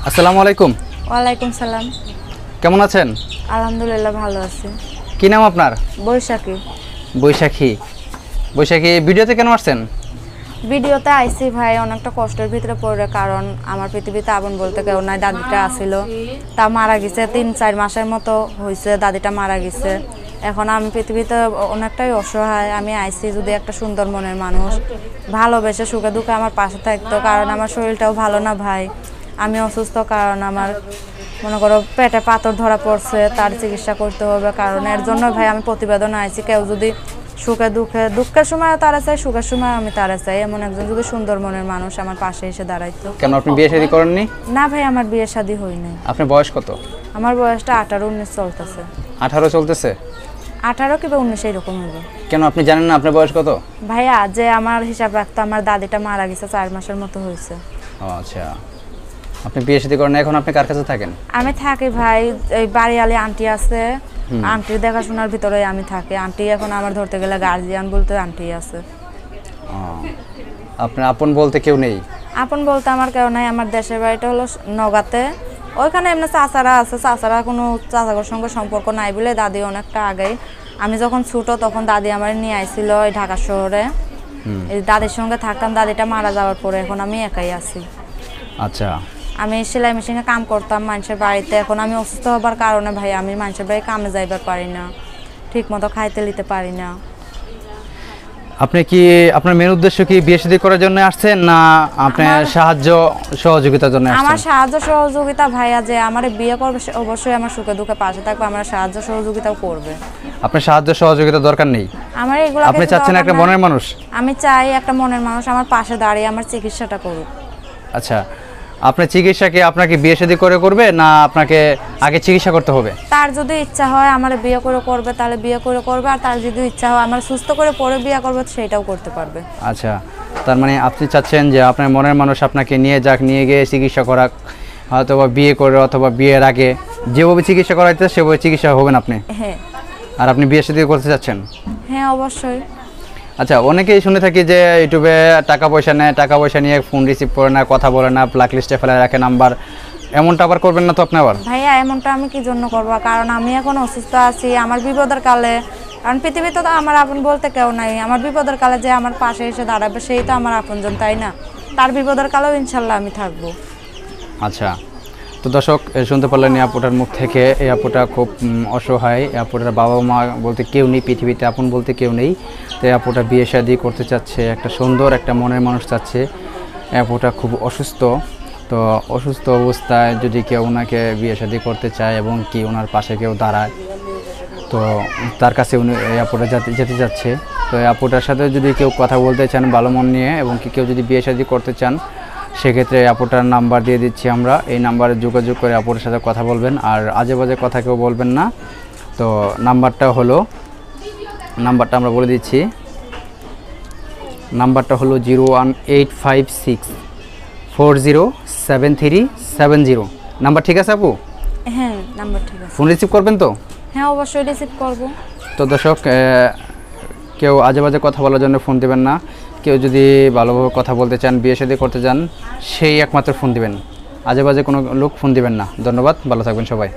আসসালামু আলাইকুম। ওয়ালাইকুম সালাম। কেমন আছেন? আলহামদুলিল্লাহ ভালো আছি। কি নাম আপনার? বৈশাখী। বৈশাখী। বৈশাখী, ভিডিওতে কেন আসছেন? ভিডিওতে আইসি ভাই, অনেকটা কষ্টের ভিতরে পড়ে, কারণ আমার পৃথিবীতে আপন বলতে কেউ নাই। দাদিটা আসিল, তা মারা গেছে, 3-4 মাসের মতো হয়েছে দাদিটা মারা গেছে। এখন আমি পৃথিবীতে অনেকটাই অসহায়। আমি আইসি যদি একটা সুন্দর মনের মানুষ ভালোবেসে সুখে দুঃখে আমার পাশে থাকতো, কারণ আমার শরীরটাও ভালো না ভাই। আমি অসুস্থ, কারণ আমার মনে করো পেটে পাথর ধরা পড়ছে, তার চিকিৎসা করতে হবে। কারণ এর জন্য ভাই আমি প্রতিবেদন আইছি, কেউ যদি সুখে দুঃখের সময় তারা চাই, সুখের সময় আমি তারা চাই, এমন একজন যদি সুন্দর মনের মানুষ আমার পাশে এসে দাঁড়াইতো। কেন আপনি বিয়ে শাদী করেননি? না ভাই, আমার বিয়ে শাদী হয়নি। আপনার বয়স কত? আমার বয়সটা 18-19 চলতেছে। 18 চলতেছে? 18 কিংবা 19 এরকম হবে। কেন আপনি জানেন না আপনার বয়স কত? ভাইয়া, যে আমার হিসাব রাখতো, আমার দাদিটা মারা গেছে 4 মাসের মতো হয়েছে। আচ্ছা, আপনি বিয়ে শাদী করেন, এখন আপনি কার কাছে থাকেন? আমি থাকি ভাই, এই বাড়িওয়ালি আন্টি আছে, আন্টির দেখাশোনার ভিতরে আমি থাকি। আন্টি এখন আমার ধরতে গেলে গার্জিয়ান বলতে আন্টি আছে। আপনার আপন বলতে কেউ নেই? আপন বলতে আমার কেউ নাই। আমার দেশের বাড়িটা হলো নগাতে, ওইখানে এমনি চাচারা আছে। চাচারা কোনো চাচাগোর সঙ্গে সম্পর্ক নাই বলে দাদি অনেকটা আগেই, আমি যখন ছোট তখন দাদি আমার নিয়ে আইছিল এই ঢাকা শহরে। এই দাদির সঙ্গে থাকতাম, দাদিটা মারা যাওয়ার পরে এখন আমি একাই আছি। আচ্ছা, আমি সেলাই মেশিনে কাম করতাম মানুষের বাড়িতে। এখন আমি অসুস্থ হবার কারণে ভাই আমি মানুষের বাড়ি কামে যাইবার পারি না, ঠিক মতো খাইতে নিতে পারি না। আপনি কি আপনার মেন উদ্দেশ্য কি বিয়ে শাদী করার জন্য আসছেন, না আপনার সাহায্য সহযোগিতার জন্য আসছেন? আমার সাহায্য সহযোগিতা ভাইয়া, যে আমার বিয়ে করবে অবশ্যই আমার সুখে দুঃখে পাশে থাকবে, আমার সাহায্য সহযোগিতাও করবে। আপনার সাহায্য সহযোগিতা দরকার নেই? আমার এগুলো আপনি চাচ্ছেন একটা মনের মানুষ? আমি চাই একটা মনের মানুষ আমার পাশে দাঁড়িয়ে আমার চিকিৎসাটা করুক। আচ্ছা, আপনার চিকিৎসাকে আপনাকে বিয়ে শাদী করে করবে, না আপনাকে আগে চিকিৎসা করতে হবে? তার যদি ইচ্ছা হয় আমার বিয়ে করে করবে তাহলে বিয়ে করে করবে, আর তার যদি ইচ্ছা হয় আমার সুস্থ করে পরে বিয়ে করবে সেটাও করতে পারবে। আচ্ছা, তার মানে আপনি চাচ্ছেন যে আপনার মনের মানুষ আপনাকে নিয়ে যাক, নিয়ে গিয়ে চিকিৎসা করাক, অথবা বিয়ে করে অথবা বিয়ের আগে যেভাবে চিকিৎসা করাইতে সেভাবে চিকিৎসা হবেন আপনি? হ্যাঁ। আর আপনি বিয়ে শাদী করতে চাচ্ছেন? হ্যাঁ অবশ্যই। আচ্ছা, অনেকেই শুনে থাকি যে ইউটিউবে টাকা পয়সা নেয়, টাকা পয়সা নিয়ে ফোন রিসিভ করে না, কথা বলে না, ব্ল্যাক লিস্টে ফেলে রাখে নাম্বার। এমনটা আবার করবেন না তো আপনি? আবার ভাইয়া এমনটা আমি কি জন্য করবো? কারণ আমি এখন অসুস্থ আছি, আমার বিপদের কালে, কারণ পৃথিবীতে তো আমার আপন বলতে কেউ নাই। আমার বিপদের কালে যে আমার পাশে এসে দাঁড়াবে সেই তো আমার আপনজন, তাই না? তার বিপদের কালেও ইনশাল্লাহ আমি থাকবো। আচ্ছা, তো দর্শক শুনতে পারলেন এই আপুটার মুখ থেকে। এই আপুটা খুব অসহায়, এই আপুটার বাবা মা বলতে কেউ নেই পৃথিবীতে, আপন বলতে কেউ নেই। তো এই আপুটা বিয়ে শাদী করতে চাচ্ছে, একটা সুন্দর একটা মনের মানুষ চাচ্ছে। এই আপুটা খুব অসুস্থ, তো অসুস্থ অবস্থায় যদি কেউ ওনাকে বিয়ে শাদী করতে চায় এবং কি ওনার পাশে কেউ দাঁড়ায়, তো তার কাছে উনি এই আপুটা যেতে যাচ্ছে। তো এই আপুটার সাথে যদি কেউ কথা বলতে চান ভালো মন নিয়ে, এবং কি কেউ যদি বিয়ে শাদী করতে চান, সেক্ষেত্রে আপুটার নাম্বার দিয়ে দিচ্ছি আমরা। এই নাম্বারে যোগাযোগ করে আপুটার সাথে কথা বলবেন, আর আজে বাজে কথা কেউ বলবেন না। তো নাম্বারটা আমরা বলে দিচ্ছি। নাম্বারটা হলো 01856407370। নাম্বার ঠিক আছে আপু? হ্যাঁ নাম্বার ঠিক আছে। ফোন রিসিভ করবেন তো? হ্যাঁ অবশ্যই রিসিভ করব। তো দর্শক, কেউ আজে বাজে কথা বলার জন্য ফোন দেবেন না। কেউ যদি ভালোভাবে কথা বলতে চান, বিয়ে শাদী করতে চান, সেই একমাত্র ফোন দিবেন। আজে বাজে কোনো লোক ফোন দিবেন না। ধন্যবাদ, ভালো থাকবেন সবাই।